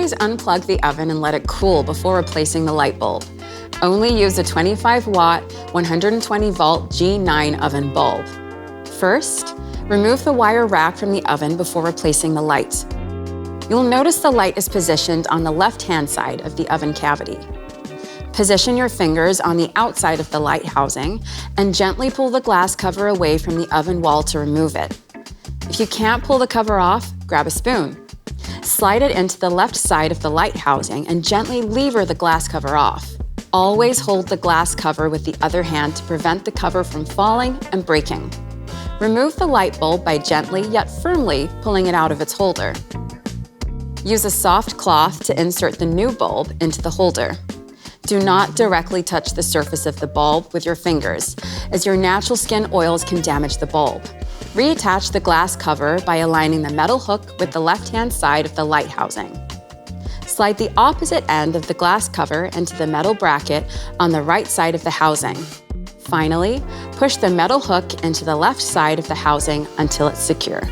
Always unplug the oven and let it cool before replacing the light bulb. Only use a 25-watt, 120-volt G9 oven bulb. First, remove the wire rack from the oven before replacing the light. You'll notice the light is positioned on the left-hand side of the oven cavity. Position your fingers on the outside of the light housing and gently pull the glass cover away from the oven wall to remove it. If you can't pull the cover off, grab a spoon. Slide it into the left side of the light housing and gently lever the glass cover off. Always hold the glass cover with the other hand to prevent the cover from falling and breaking. Remove the light bulb by gently yet firmly pulling it out of its holder. Use a soft cloth to insert the new bulb into the holder. Do not directly touch the surface of the bulb with your fingers, as your natural skin oils can damage the bulb. Reattach the glass cover by aligning the metal hook with the left-hand side of the light housing. Slide the opposite end of the glass cover into the metal bracket on the right side of the housing. Finally, push the metal hook into the left side of the housing until it's secure.